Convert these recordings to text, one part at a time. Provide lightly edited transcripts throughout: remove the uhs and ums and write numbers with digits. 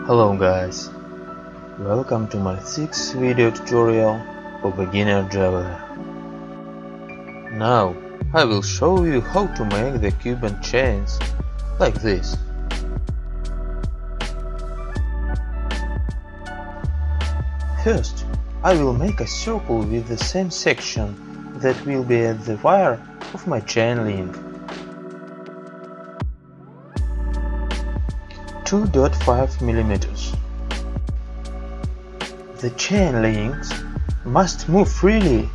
Hello guys, welcome to my 6th video tutorial for beginner Java. Now I will show you how to make the Cuban chains like this. First, I will make a circle with the same section that will be at the wire of my chain link. 2.5 millimeters. The chain links must move freely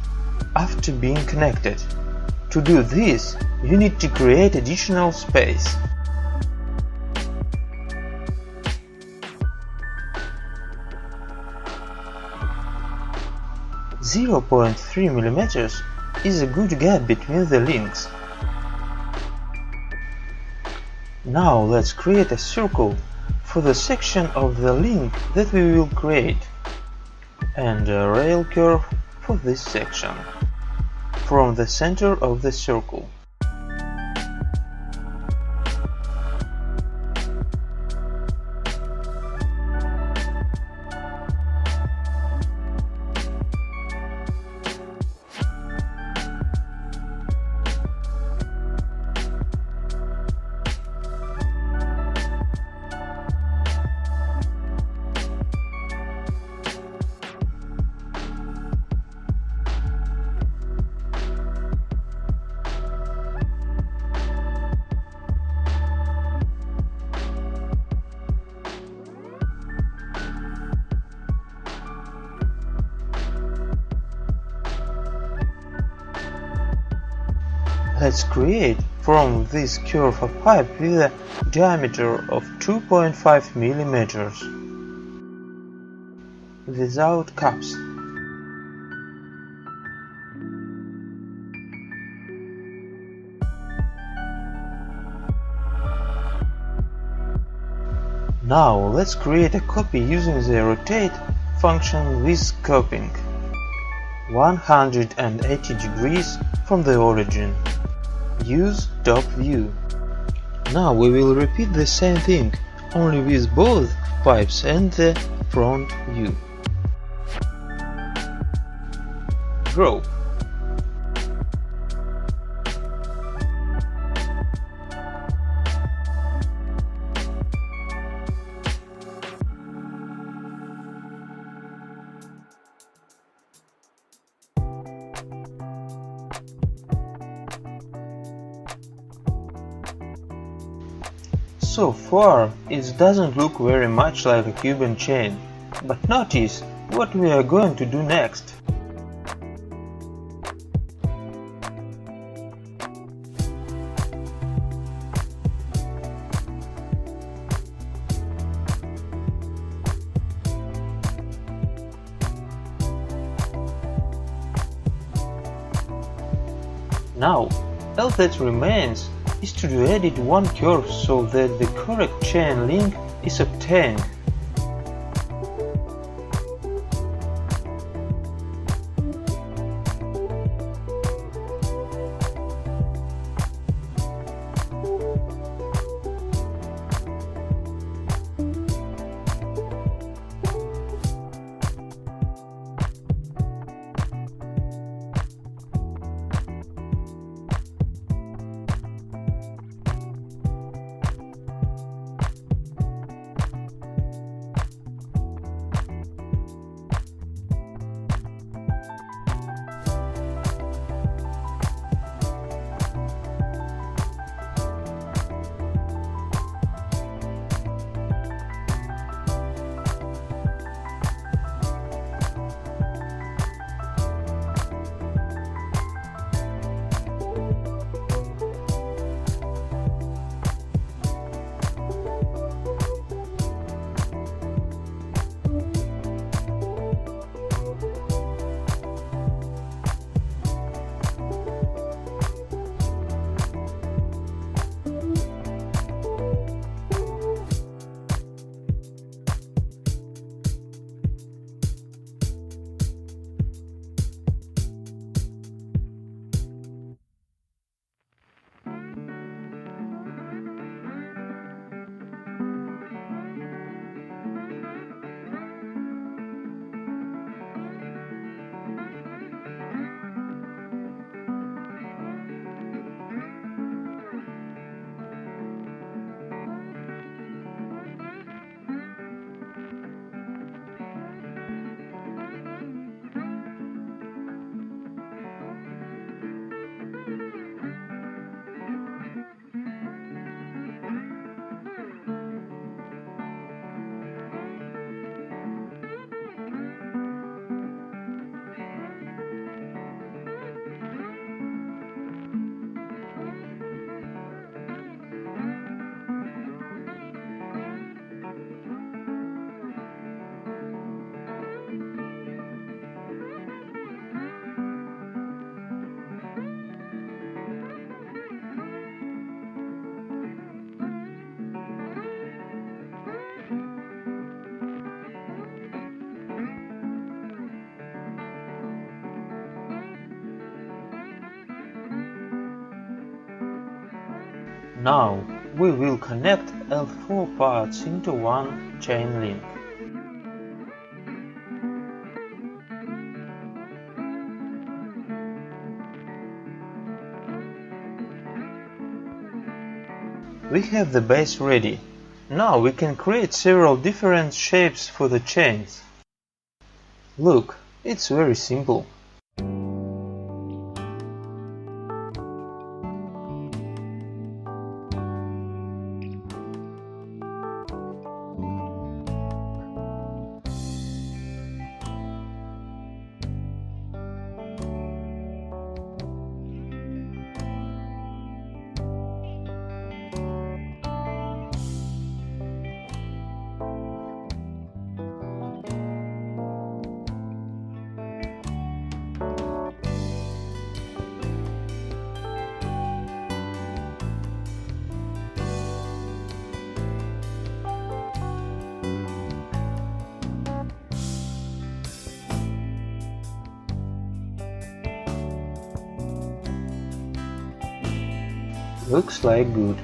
after being connected. To do this, you need to create additional space. .3 millimeters is a good gap between the links. Now let's create a circle for the section of the link that we will create, and a rail curve for this section, from the center of the circle. Let's create from this curve a pipe with a diameter of 2.5 millimeters without caps. Now let's create a copy using the rotate function with scoping 180 degrees from the origin. Use top view. Now we will repeat the same thing, only with both pipes and the front view. Draw. So far, it doesn't look very much like a Cuban chain, but notice what we are going to do next. Now, all that remains is to edit one curve so that the correct chain link is obtained. Now we will connect all 4 parts into one chain link. We have the base ready. Now we can create several different shapes for the chains. Look, it's very simple. Looks like good.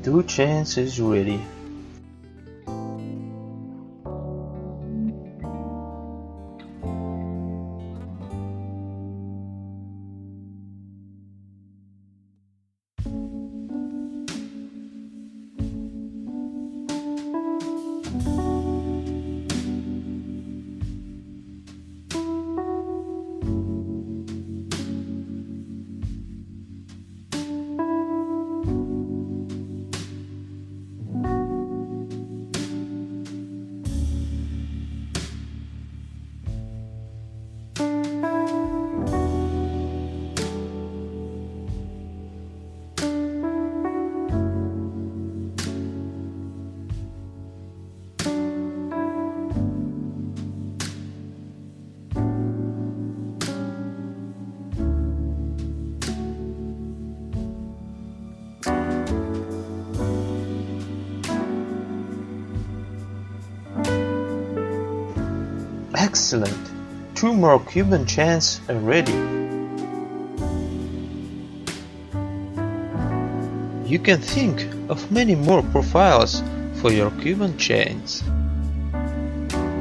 Two chains is ready. Excellent! 2 more Cuban chains are ready. You can think of many more profiles for your Cuban chains.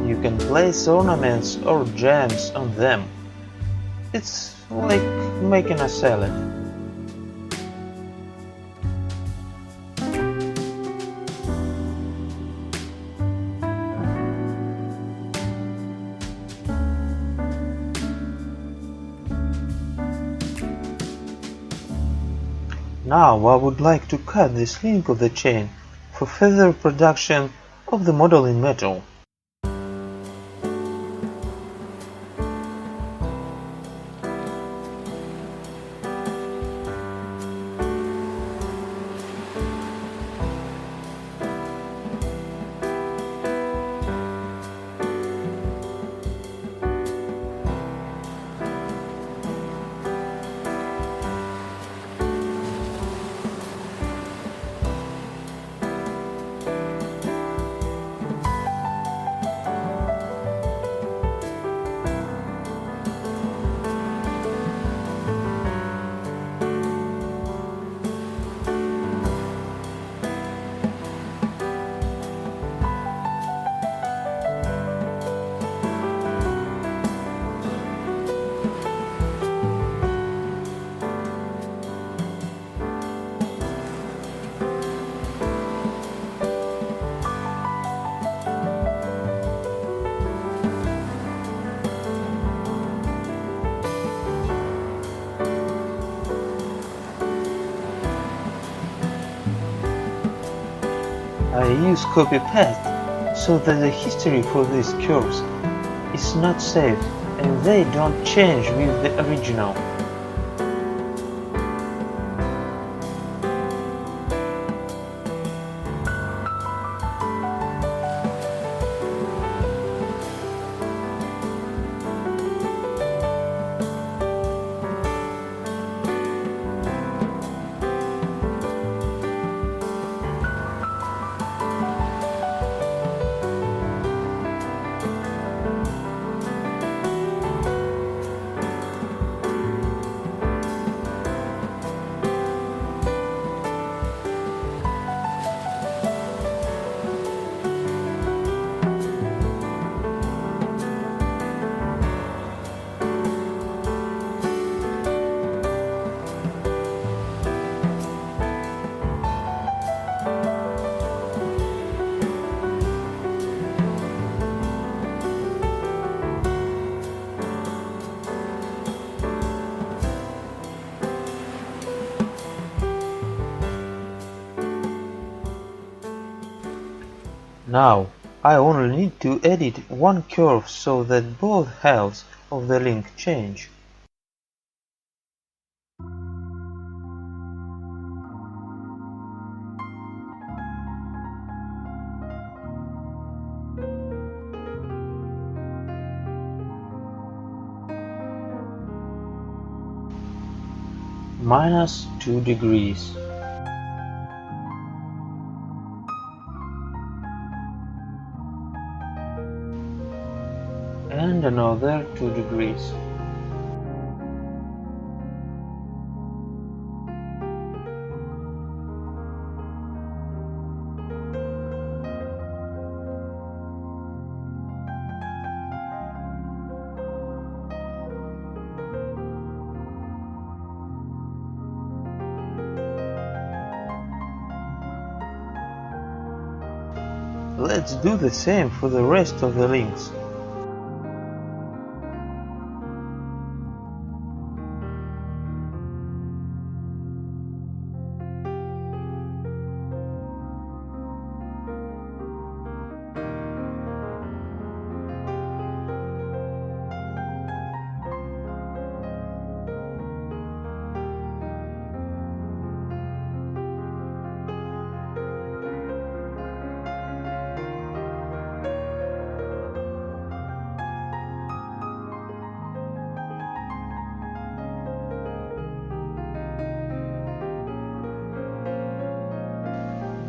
You can place ornaments or gems on them. It's like making a salad. Now I would like to cut this link of the chain for further production of the model in metal. I use copy-paste so that the history for these curves is not saved and they don't change with the original. Now, I only need to edit one curve so that both halves of the link change. Minus 2 degrees. And another 2 degrees. Let's do the same for the rest of the links.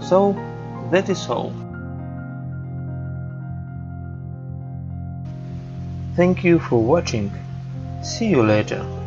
So, that is all. Thank you for watching. See you later.